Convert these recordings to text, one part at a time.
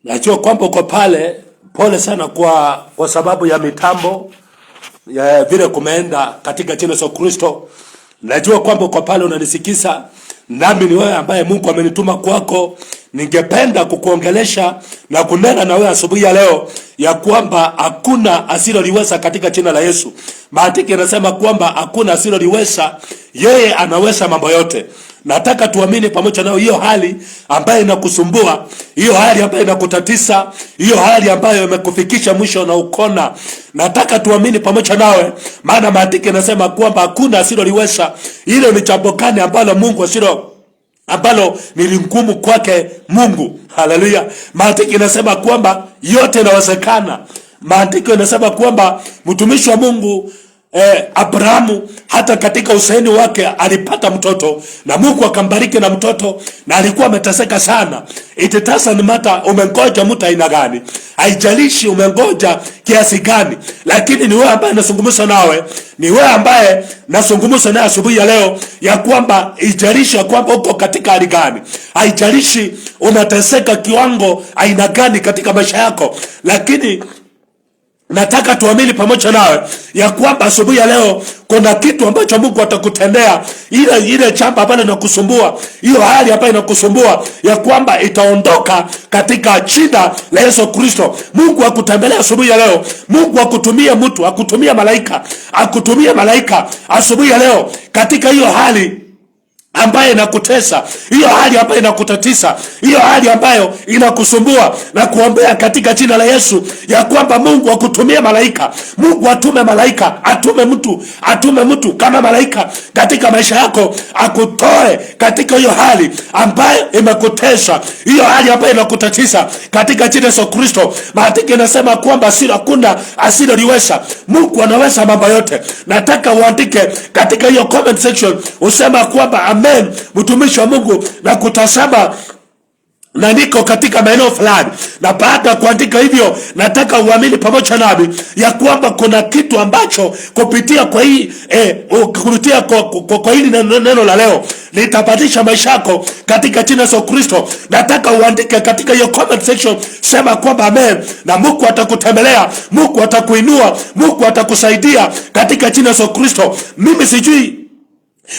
Najua kwamba uko pale, pole sana kwa sababu ya mitambo ya vile kumeenda katika jina la Kristo. Najua kwamba uko pale unanisikisa, nami ni wewe ambaye Mungu amenituma kwako. Ningependa kukuongelesha na kunena na wewe asubuhi ya leo ya kwamba hakuna asiloliweza katika jina la Yesu. Maandiko yanasema kwamba hakuna asiloliweza, yeye anaweza mambo yote. Nataka tuamini pamoja nao hiyo hali ambayo inakusumbua, hiyo hali ambayo inakutatiza, hiyo hali ambayo imekufikisha mwisho na ukona. Nataka tuamini pamoja nawe, maana maandiko yanasema kwamba hakuna asiloliweza. Hilo ni jambo gani ambalo ni ngumu kwake Mungu? Haleluya. Maandiko yanasema kwamba yote inawezekana. Maandiko yanasema kwamba mtumishi wa Mungu Abrahamu hata katika usaini wake alipata mtoto na Mungu akambariki na mtoto, na alikuwa ameteseka sana. It doesn't matter umengoja mtu aina gani, haijalishi umengoja kiasi gani, lakini ni wewe ambaye nasungumza nawe, ni wewe ambaye nasungumza naye asubuhi ya leo ya kwamba haijalishi kwamba uko katika hali gani, haijalishi unateseka kiwango aina gani katika maisha yako, lakini nataka tuamini pamoja nawe ya kwamba asubuhi ya leo kuna kitu ambacho Mungu atakutendea. Ile jambo ambalo linakusumbua, hiyo hali ambayo inakusumbua, ya kwamba itaondoka katika jina la Yesu Kristo. Mungu akutembelea asubuhi ya leo. Mungu akutumie mtu, akutumie malaika asubuhi ya leo katika hiyo hali ambaye inakutesa, hiyo hali ambayo inakutatiza, hiyo hali ambayo inakusumbua, na kuombea katika jina la Yesu ya kwamba Mungu akutumie malaika. Mungu atume mtu kama malaika katika maisha yako, akutoe katika hiyo hali ambayo imekutesa, hiyo hali ambayo inakutatiza katika jina la Yesu Kristo. Maandiko yanasema kwamba hakuna asiloliweza. Mungu anaweza mambo yote. Nataka uandike katika hiyo comment section, usema kwamba amen, mtumishi wa Mungu, na kutazama na niko katika maeneo fulani. Na baada ya kuandika hivyo, nataka uamini pamoja nami ya kwamba kuna kitu ambacho kupitia kwa hii kwa hili neno la leo litabadilisha maisha yako katika jina la Yesu Kristo. Nataka uandike katika hiyo comment section, sema kwamba amen, na Mungu atakutembelea, Mungu atakuinua, Mungu atakusaidia katika jina la Yesu Kristo. Mimi sijui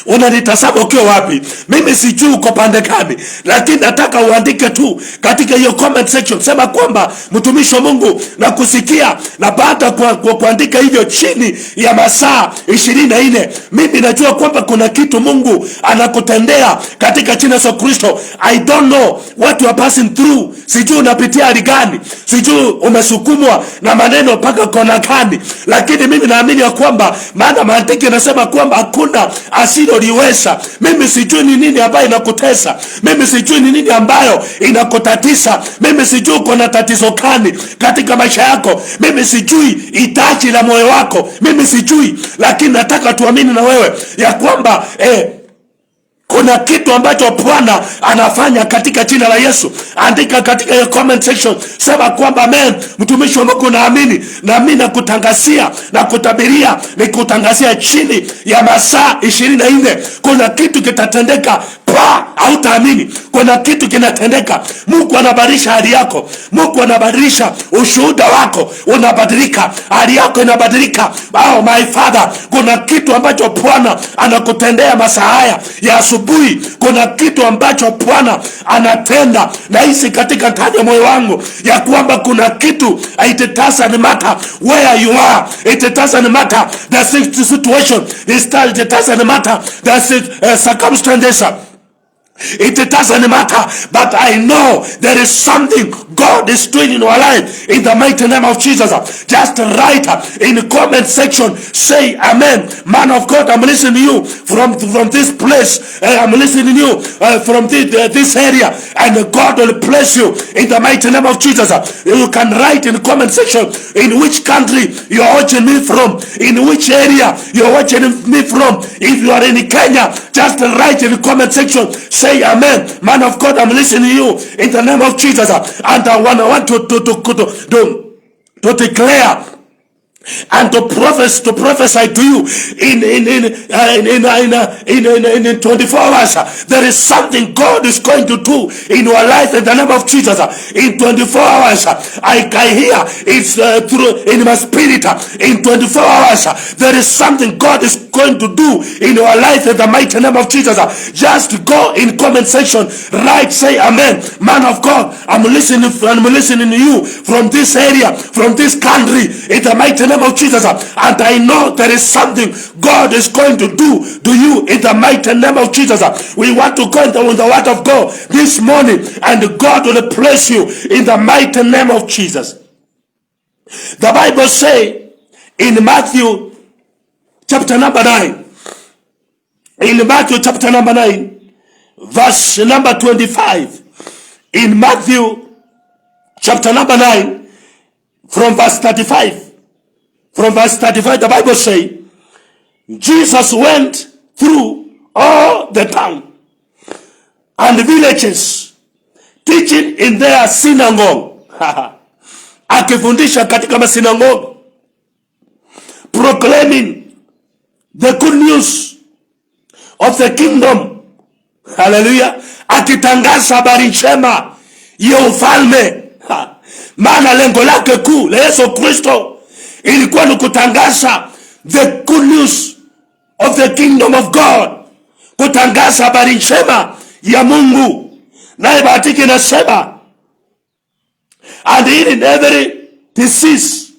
unanitazama ukiwa wapi, mimi sijui uko pande gani, lakini nataka uandike tu katika hiyo comment section, sema kwamba mtumishi wa Mungu na kusikia. Na baada kuandika hivyo chini ya masaa 24, mimi najua kwamba kuna kitu Mungu anakutendea katika jina la Yesu Kristo. I don't know what you are passing through. Sijui unapitia hali gani, sijui umesukumwa na maneno mpaka kona gani, lakini mimi naamini ya kwamba, maana maandiko yanasema kwamba hakuna asiloliweza. Mimi sijui ni nini ambayo inakutesa, mimi sijui ni nini ambayo inakutatiza, mimi sijui uko na tatizo gani katika maisha yako, mimi sijui hitaji la moyo wako, mimi sijui, lakini nataka tuamini na wewe ya kwamba kuna kitu ambacho Bwana anafanya katika jina la Yesu. Andika katika hiyo comment section, sema kwamba amen, mtumishi wa Mungu, naamini, na mimi nakutangazia na kutabiria, nikutangazia chini ya masaa 24 kuna kitu kitatendeka. Hautaamini, kuna kitu kinatendeka. Mungu anabadilisha hali yako, Mungu anabadilisha ushuhuda wako, unabadilika, hali yako inabadilika. Oh my Father, kuna kitu ambacho Bwana anakutendea masaa haya ya asubuhi. Kuna kitu ambacho Bwana anatenda, na hisi katika ndani ya moyo wangu ya kwamba kuna kitu. It doesn't matter where you are, it doesn't matter the situation, it doesn't matter the circumstances, it doesn't matter, but I know there is something God is doing in our life in the mighty name of Jesus. Just write in the comment section, say amen. Man of God, I'm listening to you from this place. I'm listening to you from this area, and God will bless you in the mighty name of Jesus. You can write in the comment section in which country you are watching me from, in which area you are watching me from. If you are in Kenya, just write in the comment section, say amen. Man of God, I'm listening to you in the name of Jesus. And I want to declare and to prophesy to you in 24 hours. There is something God is going to do in your life in the name of Jesus. In 24 hours, I hear it's through in my spirit. In 24 hours, there is something God is going to do in your life in the mighty name of Jesus. Just go in comment section, right? Say amen. Man of God, I'm listening to you from this area, from this country, in the mighty name of Jesus, and I know there is something God is going to do to you in the mighty name of Jesus. We want to go into the word of God this morning, and God will bless you in the mighty name of Jesus. The Bible says in Matthew chapter number 9, in Matthew chapter number 9, verse number 25, in Matthew chapter number 9, from verse 35, the Bible says, Jesus went through all the town and villages, teaching in their synagogue, akifundisha katika masinagogue, proclaiming the good news of the kingdom. Hallelujah. Akitangaza habari njema ya ufalme. Maana lengo lake kuu la Yesu Kristo ilikuwa ni kutangaza the good news of the kingdom of God, kutangaza habari njema ya Mungu. Naye Maandiko inasema, and healing every disease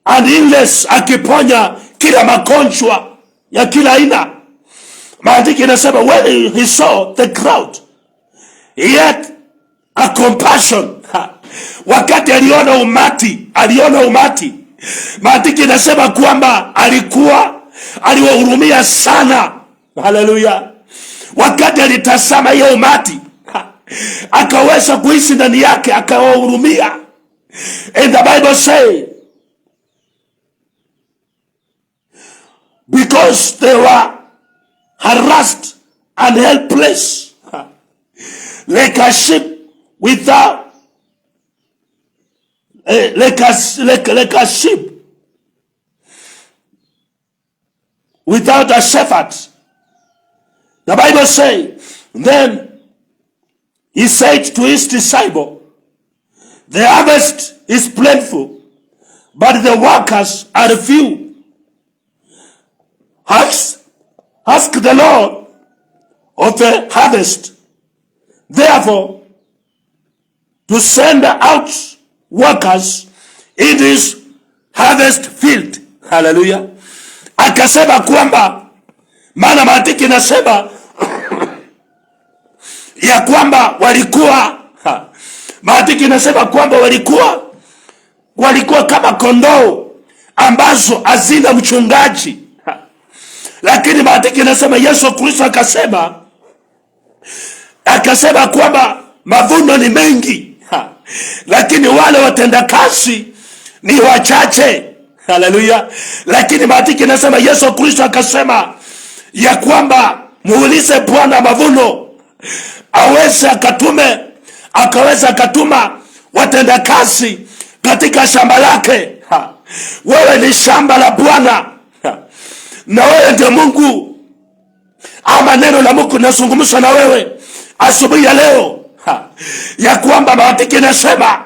and illness, akiponya kila magonjwa ya kila aina. Maandiko inasema, when he saw the crowd, he had a compassion. Wakati aliona umati, Maandiko inasema kwamba aliwahurumia sana. Haleluya. Wakati alitazama hiyo umati, akaweza kuishi ndani yake, akawahurumia. And the Bible say, because they were harassed and helpless, like a sheep without like a sheep without a shepherd. The Bible says, then he said to his disciple, the harvest is plentiful, but the workers are few. Ask the Lord of the harvest, therefore, to send out workers in his harvest field. Hallelujah. Akasema kwamba, maana Maandiko inasema ya kwamba Maandiko inasema kwamba walikuwa kama kondoo ambazo hazina mchungaji. Lakini Maandiko inasema Yesu Kristo akasema kwamba mavuno ni mengi, lakini wale watendakazi ni wachache. Haleluya. Lakini Maandiko inasema Yesu Kristo akasema ya kwamba muulize Bwana mavuno akaweza akatuma watendakazi katika shamba lake. Wewe ni shamba la Bwana, na wewe ndiye Mungu, ama neno la Mungu linazungumza na wewe asubuhi ya leo, ya kwamba Maandiko inasema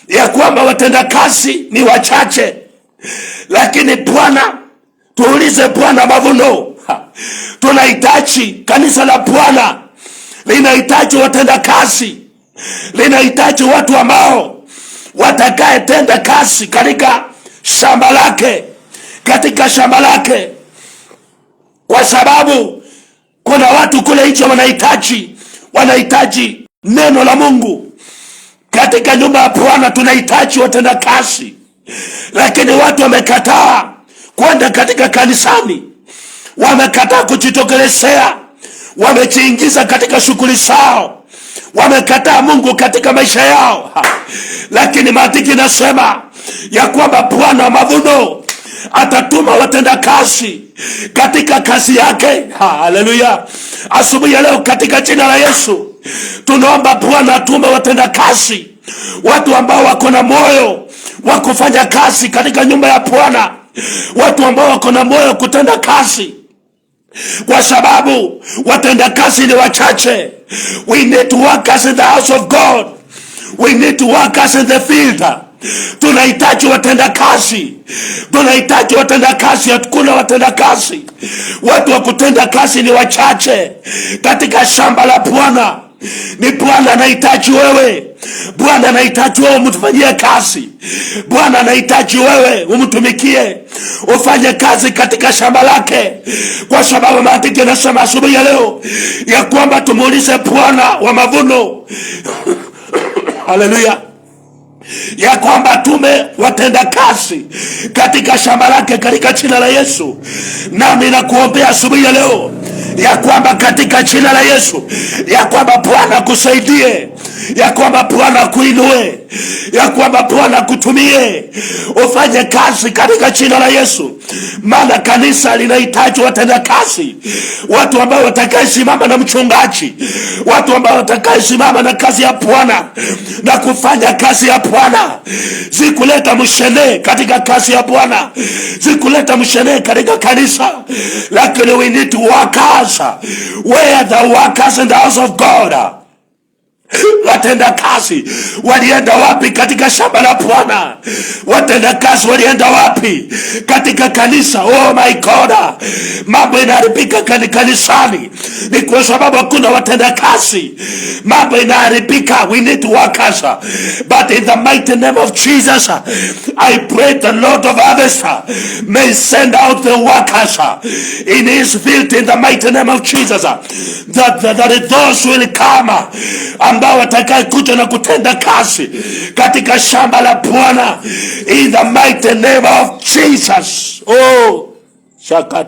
ya kwamba watendakazi ni wachache, lakini Bwana, tuulize Bwana mavuno. Tunahitaji, kanisa la Bwana linahitaji watendakazi, linahitaji watu ambao watakaye tenda kazi katika shamba lake, kwa sababu kuna watu kule nje wanahitaji neno la Mungu. Katika nyumba ya Bwana tunahitaji watendakazi, lakini watu wamekataa kwenda katika kanisani, wamekataa kujitokelezea, wamejiingiza katika shughuli zao, wamekataa Mungu katika maisha yao. Lakini Maandiko inasema ya kwamba Bwana mavuno atatuma watendakazi katika kazi yake. Haleluya. Asubuhi ya leo katika jina la Yesu tunaomba Bwana atume watendakazi watu ambao wako na moyo wa kufanya kazi katika nyumba ya Bwana, watu ambao wako na moyo kutenda kazi, kwa sababu watenda kazi ni wachache. We need workers in the house of God. We need workers in the field. Tunahitaji watenda kazi. Tunahitaji watenda kazi. Hakuna watenda kazi. Watu wa kutenda kazi ni wachache katika shamba la Bwana. Ni Bwana anahitaji wewe. Bwana anahitaji wewe umtufanyie kazi. Bwana anahitaji wewe umtumikie, ufanye kazi katika shamba lake, kwa sababu maandiko yanasema asubuhi ya leo ya kwamba tumuulize Bwana wa mavuno haleluya, ya kwamba watenda kazi katika shamba lake katika jina la Yesu. Nami nakuombea asubuhi ya leo ya kwamba katika jina la Yesu, ya kwamba Bwana kusaidie, ya kwamba Bwana kuinue, ya kwamba Bwana kutumie ufanye kazi katika jina la Yesu. Maana kanisa linahitaji watenda kazi, watu ambao watakayesimama na mchungaji, watu ambao watakayesimama na kazi ya Bwana na kufanya kazi ya Bwana, zikuleta mshene katika kazi ya Bwana, zikuleta mshene katika kanisa. Lakini we need to workers. Where the workers in the house of God? Watenda kazi walienda wapi katika shamba la Bwana? Watenda kazi walienda wapi katika kanisa? Oh my God, mambo inaharibika kanisani ni kwa sababu hakuna watenda kazi. Mambo inaharibika. We need workers. But in the mighty name of Jesus, I pray the Lord of harvest may send out the workers in his field in the mighty name of Jesus, that those will come ambao watakaye kuja na kutenda kazi katika shamba la Bwana in the mighty name of Jesus. Oh, shaka